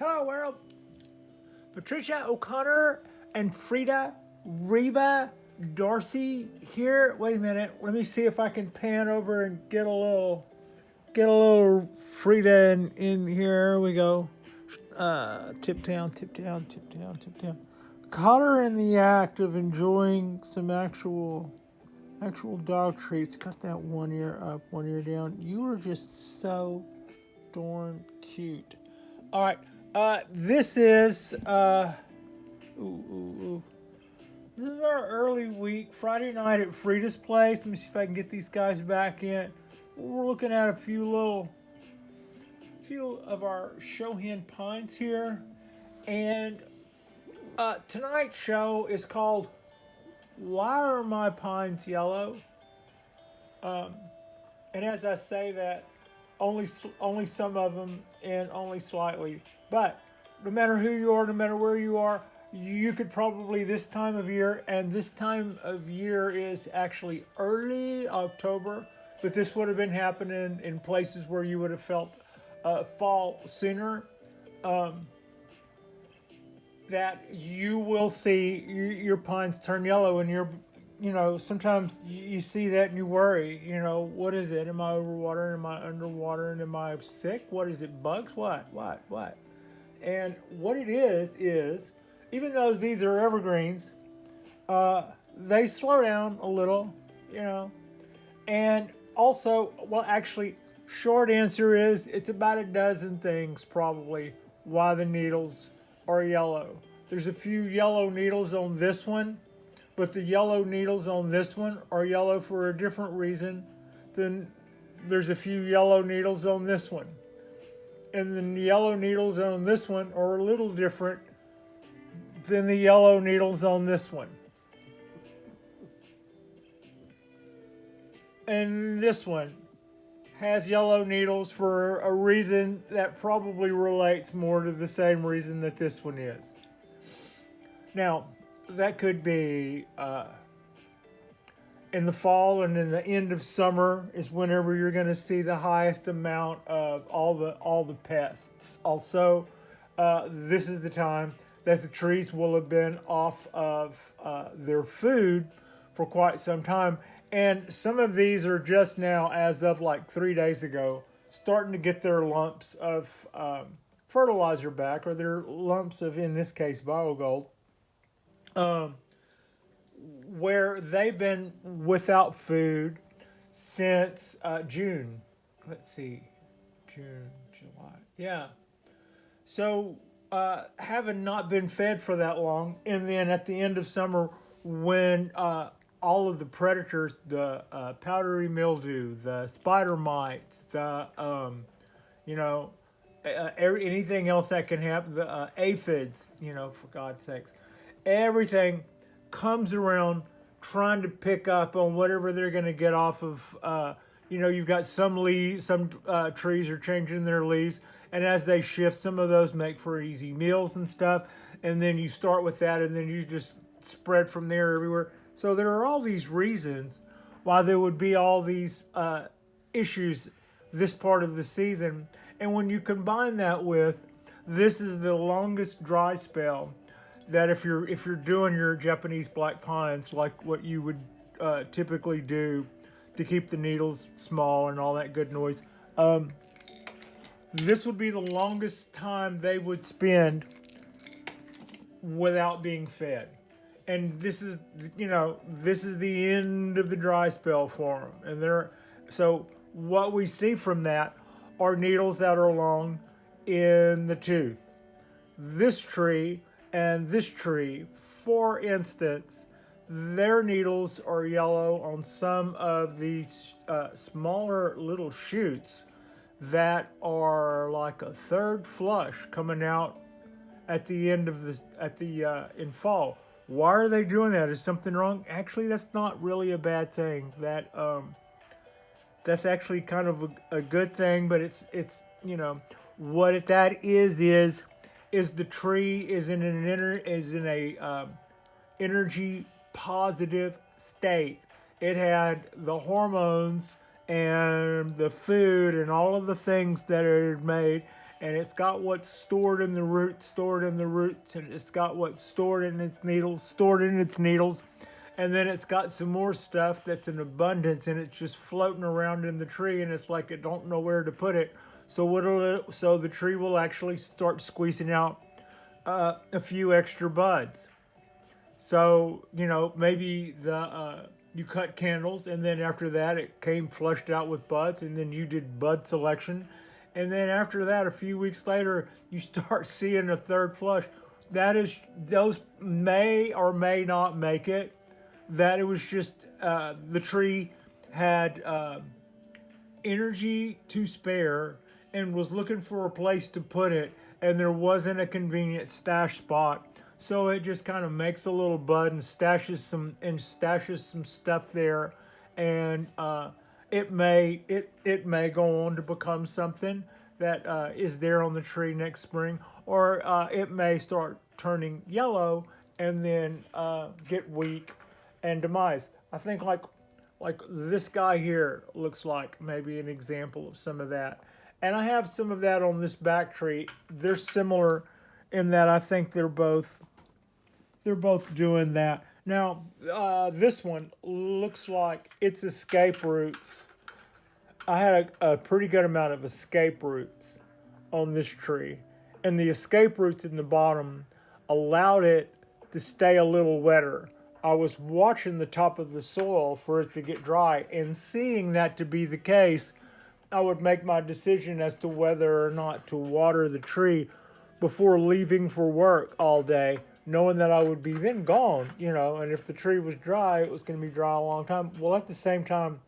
Hello world. Patricia O'Connor and Frida Reba Darcy here. Wait a minute. Let me see if I can pan over and get a little Frida in here. Here we go. Tip down. Caught her in the act of enjoying some actual dog treats. Got that one ear up, one ear down. You were just so darn cute. All right. This is this is our early week, Friday night at Frida's place. Let me see if I can get these guys back in. We're looking at a few of our show hand pines here, and tonight's show is called "Why Are My Pines Yellow?" And as I say that, only some of them, and only slightly. But no matter who you are, no matter where you are, you could probably this time of year, and this time of year is actually early October, but this would have been happening in places where you would have felt fall sooner. That you will see your pines turn yellow, and sometimes you see that and you worry, what is it? Am I overwatering? Am I underwatering? Am I sick? What is it? Bugs? What? And what it is, even though these are evergreens, they slow down a little, and also, well, actually, short answer is it's about a dozen things probably why the needles are yellow. There's a few yellow needles on this one, but the yellow needles on this one are yellow for a different reason than there's a few yellow needles on this one. And the yellow needles on this one are a little different than the yellow needles on this one. And this one has yellow needles for a reason that probably relates more to the same reason that this one is. Now, that could be in the fall and in the end of summer is whenever you're going to see the highest amount of all the pests. Also, this is the time that the trees will have been off of their food for quite some time. And some of these are just now, as of like 3 days ago, starting to get their lumps of fertilizer back, or their lumps of, in this case, biogold, where they've been without food since June. Let's see, June, July. Yeah. So having not been fed for that long, and then at the end of summer when all of the predators, the powdery mildew, the spider mites, the anything else that can happen, the aphids, for God's sakes, everything comes around trying to pick up on whatever they're going to get off of. You've got some leaves, some trees are changing their leaves, and as they shift, some of those make for easy meals and stuff. And then you start with that, and then you just spread from there everywhere. So there are all these reasons why there would be all these issues this part of the season. And when you combine that with, this is the longest dry spell that if you're doing your Japanese black pines, like what you would typically do to keep the needles small and all that good noise, this would be the longest time they would spend without being fed. And this is the end of the dry spell for them. And so what we see from that are needles that are long in the tooth. This tree and this tree, for instance, their needles are yellow on some of these smaller little shoots that are like a third flush coming out at the end of in fall. Why are they doing that? Is something wrong? Actually, that's not really a bad thing. That's actually kind of a good thing. But it's what that is the tree is in a energy positive state. It had the hormones and the food and all of the things that it had made, and it's got what's stored in the roots, and it's got what's stored in its needles, and then it's got some more stuff that's in abundance, and it's just floating around in the tree, and it's like it don't know where to put it. So the tree will actually start squeezing out a few extra buds. So maybe you cut candles, and then after that it came flushed out with buds, and then you did bud selection, and then after that, a few weeks later, you start seeing a third flush. Those may or may not make it. That it was just the tree had energy to spare and was looking for a place to put it, and there wasn't a convenient stash spot. So it just kind of makes a little bud and stashes some stuff there, and it may go on to become something that is there on the tree next spring, or it may start turning yellow and then get weak and demise. I think like this guy here looks like maybe an example of some of that. And I have some of that on this back tree. They're similar in that I think they're both doing that. Now, this one looks like it's escape roots. I had a pretty good amount of escape roots on this tree. And the escape roots in the bottom allowed it to stay a little wetter. I was watching the top of the soil for it to get dry, and seeing that to be the case, I would make my decision as to whether or not to water the tree before leaving for work all day, knowing that I would be then gone, and if the tree was dry, it was going to be dry a long time. Well, at the same time,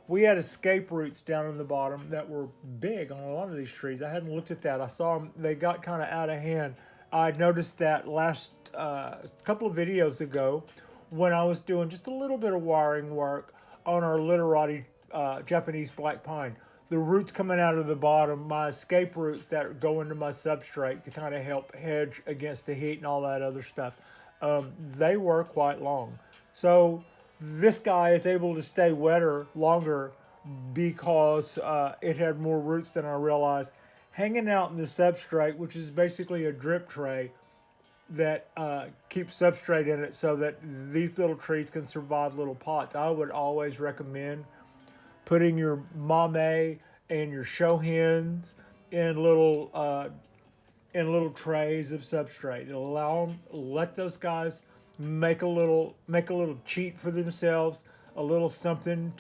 we had escape roots down in the bottom that were big on a lot of these trees. I hadn't looked at that. I saw them, they got kind of out of hand. I noticed that last couple of videos ago when I was doing just a little bit of wiring work on our literati Japanese black pine. The roots coming out of the bottom, my escape roots that go into my substrate to kind of help hedge against the heat and all that other stuff, they were quite long. So this guy is able to stay wetter longer because it had more roots than I realized. Hanging out in the substrate, which is basically a drip tray that keeps substrate in it so that these little trees can survive little pots. I would always recommend putting your mame and your shohens in little trays of substrate. It'll let those guys make a little cheat for themselves, a little something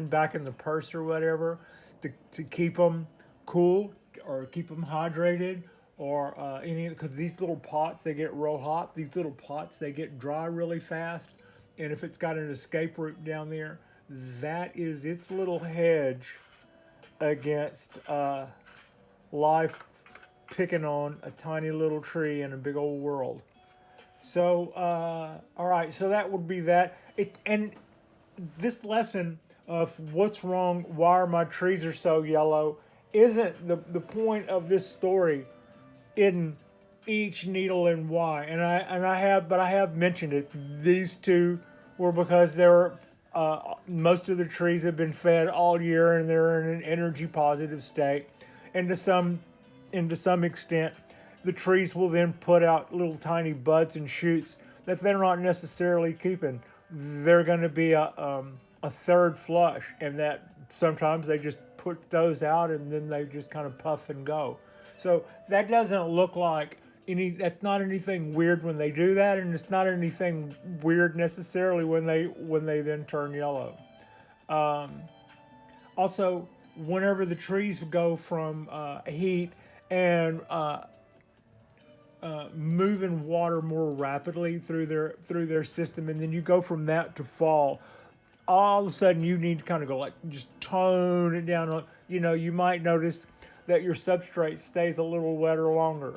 back in the purse or whatever to keep them cool or keep them hydrated, or because these little pots, they get real hot. These little pots, they get dry really fast, and if it's got an escape root down there, that is its little hedge against life picking on a tiny little tree in a big old world. So, all right, so that would be that. And this lesson of what's wrong, why are my trees are so yellow, isn't the point of this story in each needle and why. And I have mentioned it. These two were because they're most of the trees have been fed all year and they're in an energy positive state, and to some extent the trees will then put out little tiny buds and shoots that they're not necessarily keeping. They're going to be a third flush, and that sometimes they just put those out and then they just kind of puff and go. So that doesn't look like that's not anything weird when they do that, and it's not anything weird necessarily when they then turn yellow. Also, whenever the trees go from heat and moving water more rapidly through their system, and then you go from that to fall, all of a sudden you need to kind of go like just tone it down. You might notice that your substrate stays a little wetter longer.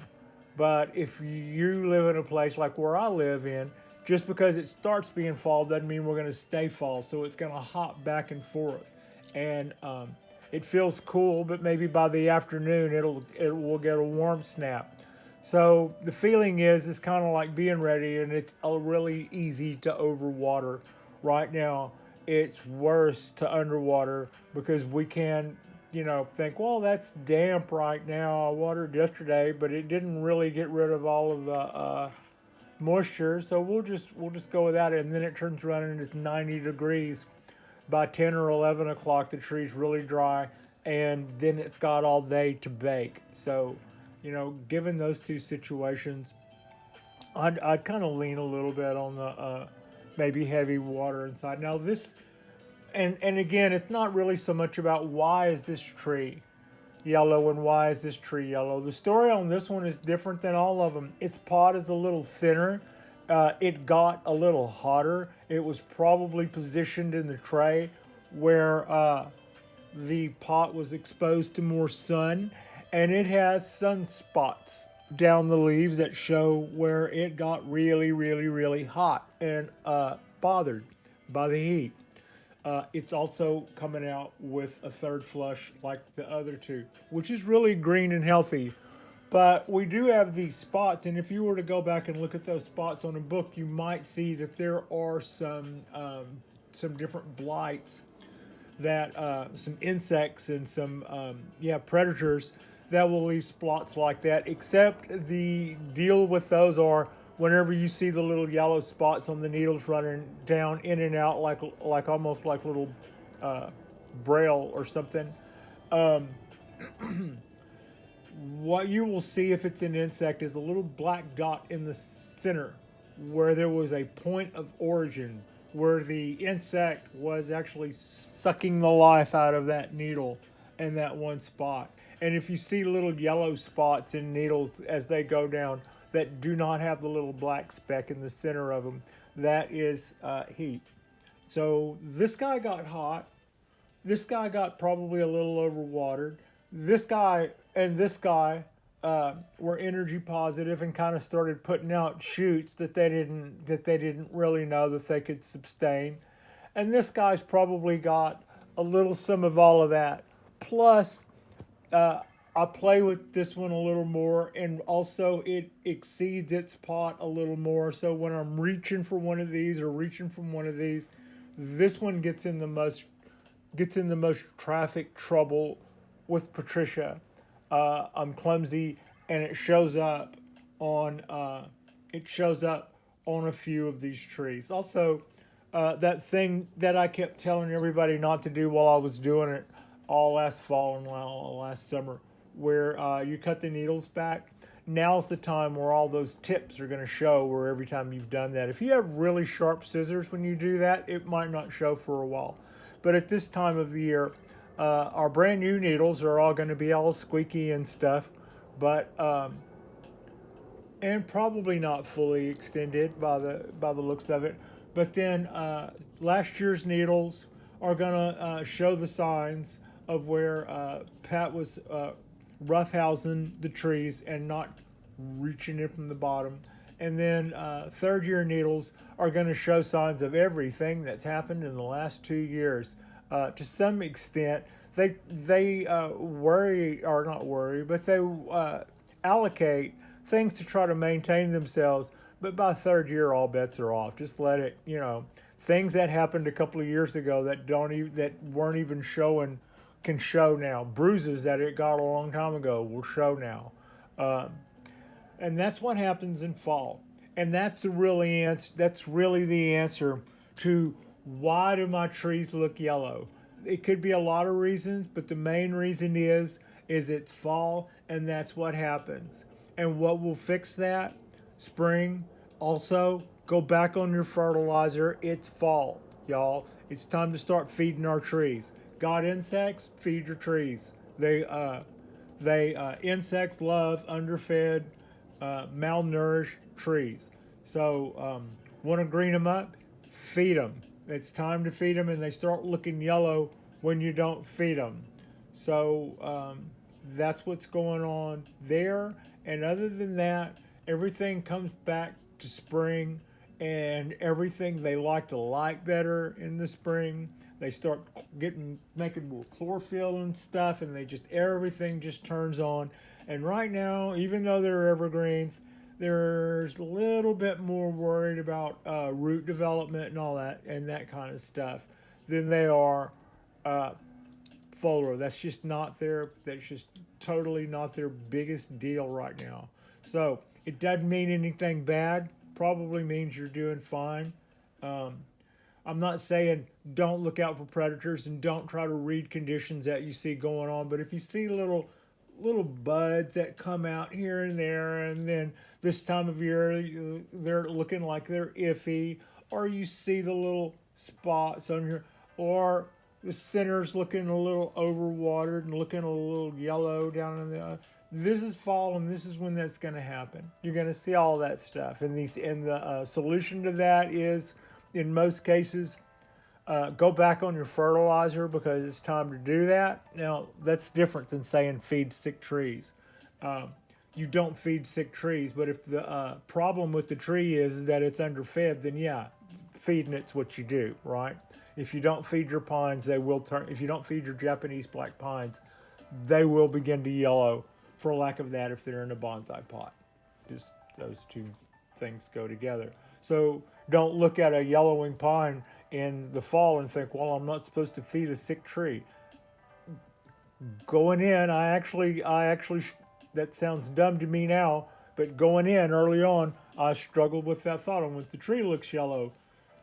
But if you live in a place like where I live in, just because it starts being fall doesn't mean we're going to stay fall. So it's going to hop back and forth, and it feels cool, but maybe by the afternoon it will get a warm snap. So the feeling is it's kind of like being ready, and it's really easy to overwater. Right now, it's worse to underwater because we can think, well, that's damp right now. I watered yesterday, but it didn't really get rid of all of the moisture, so we'll just go with that. And then it turns around and it's 90 degrees by 10 or 11 o'clock. The tree's really dry, and then it's got all day to bake. So, given those two situations, I'd kind of lean a little bit on the maybe heavy water inside. Now this, and again, it's not really so much about why is this tree yellow and why is this tree yellow. The story on this one is different than all of them. Its pod is a little thinner. It got a little hotter. It was probably positioned in the tray where the pot was exposed to more sun, and it has sunspots down the leaves that show where it got really, really, really hot and bothered by the heat. It's also coming out with a third flush like the other two, which is really green and healthy. But we do have these spots, and if you were to go back and look at those spots on a book, you might see that there are some different blights that some insects and some predators that will leave spots like that. Except the deal with those are whenever you see the little yellow spots on the needles running down in and out like almost like little braille or something. Um, what you will see if it's an insect is a little black dot in the center where there was a point of origin where the insect was actually sucking the life out of that needle in that one spot. And if you see little yellow spots in needles as they go down that do not have the little black speck in the center of them, that is heat. So this guy got hot. This guy got probably a little overwatered. This guy and this guy were energy positive and kind of started putting out shoots that they didn't really know that they could sustain. And this guy's probably got a little some of all of that. Plus, I play with this one a little more, and also it exceeds its pot a little more. So when I'm reaching for one of these or reaching from one of these, this one gets in the most traffic trouble with Patricia. I'm clumsy, and it shows up on a few of these trees. Also, that thing that I kept telling everybody not to do while I was doing it all last fall and last summer, where you cut the needles back. Now's the time where all those tips are going to show where every time you've done that. If you have really sharp scissors when you do that, it might not show for a while. But at this time of the year, our brand new needles are all going to be all squeaky and stuff, but and probably not fully extended by the looks of it. But then last year's needles are going to show the signs of where Pat was roughhousing the trees and not reaching it from the bottom. And then third year needles are going to show signs of everything that's happened in the last 2 years. To some extent, they worry, or not worry, but they allocate things to try to maintain themselves. But by third year, all bets are off. Just let it, things that happened a couple of years ago that weren't even showing can show now. Bruises that it got a long time ago will show now. And that's what happens in fall. And that's really the answer to why do my trees look yellow. It could be a lot of reasons, but the main reason is it's fall, and that's what happens. And what will fix that? Spring. Also, go back on your fertilizer. It's fall, y'all. It's time to start feeding our trees. Got insects? Feed your trees. Insects love underfed, malnourished trees. So, want to green them up? Feed them. It's time to feed them, and they start looking yellow when you don't feed them. So that's what's going on there. And other than that, everything comes back to spring, and everything they like better in the spring. They start making more chlorophyll and stuff, and everything just turns on. And right now, even though they're evergreens, there's a little bit more worried about root development and all that and that kind of stuff than they are foliar. That's just not their. That's just totally not their biggest deal right now. So it doesn't mean anything bad. Probably means you're doing fine. Um, I'm not saying don't look out for predators and don't try to read conditions that you see going on. But if you see little buds that come out here and there, and then this time of year they're looking like they're iffy, or you see the little spots on here, or the center's looking a little overwatered and looking a little yellow down in the. This is fall, and this is when that's going to happen. You're going to see all that stuff, and the solution to that is, in most cases, go back on your fertilizer because it's time to do that. Now, that's different than saying feed sick trees. Um, you don't feed sick trees, but if the problem with the tree is that it's underfed, then yeah, feeding it's what you do, right? If you don't feed your pines, they will turn. If you don't feed your Japanese black pines, they will begin to yellow for lack of that if they're in a bonsai pot. Just those two things go together. So don't look at a yellowing pine in the fall and think, well, I'm not supposed to feed a sick tree. Going in, I actually, that sounds dumb to me now, but going in early on, I struggled with that thought. I went, the tree looks yellow.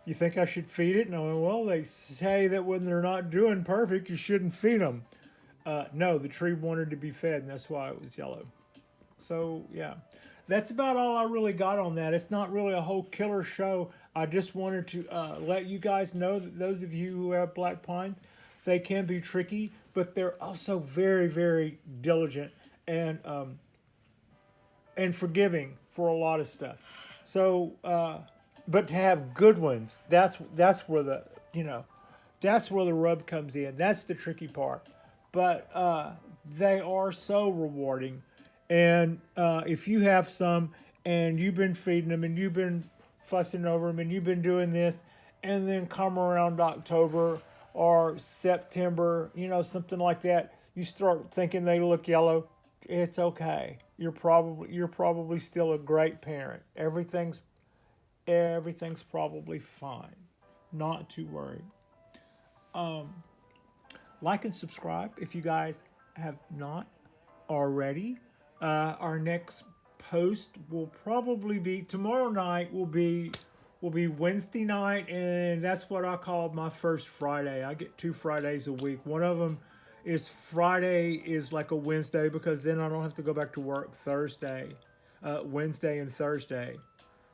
You think I should feed it? And I went, well, they say that when they're not doing perfect, you shouldn't feed them. No, the tree wanted to be fed, and that's why it was yellow. So, yeah. That's about all I really got on that. It's not really a whole killer show. I just wanted to let you guys know that those of you who have black pines, they can be tricky, but they're also very, very diligent and forgiving for a lot of stuff. So, but to have good ones, that's where that's where the rub comes in. That's the tricky part. But they are so rewarding. And if you have some and you've been feeding them and you've been fussing over them and you've been doing this, and then come around October or September, something like that, you start thinking they look yellow, it's okay. You're probably still a great parent. Everything's probably fine. Not too worried. Like and subscribe if you guys have not already. Our next post will probably be tomorrow night. Will be Wednesday night, and that's what I call my first Friday. I get 2 Fridays a week. One of them is Friday is like a Wednesday because then I don't have to go back to work Thursday, Wednesday and Thursday.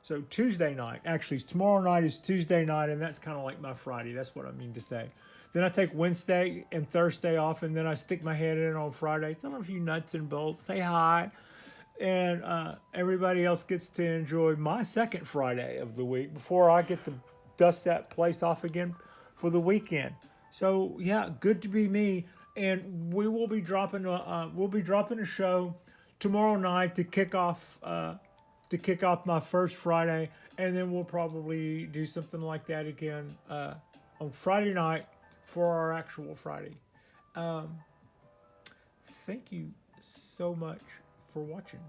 So Tuesday night, actually tomorrow night is Tuesday night, and that's kind of like my Friday. That's what I mean to say. Then I take Wednesday and Thursday off, and then I stick my head in on Friday. Some of you nuts and bolts, say hi. And everybody else gets to enjoy my second Friday of the week before I get to dust that place off again for the weekend. So yeah, good to be me. And we will be dropping a show tomorrow night to kick off my first Friday, and then we'll probably do something like that again on Friday night for our actual Friday. Thank you so much for watching.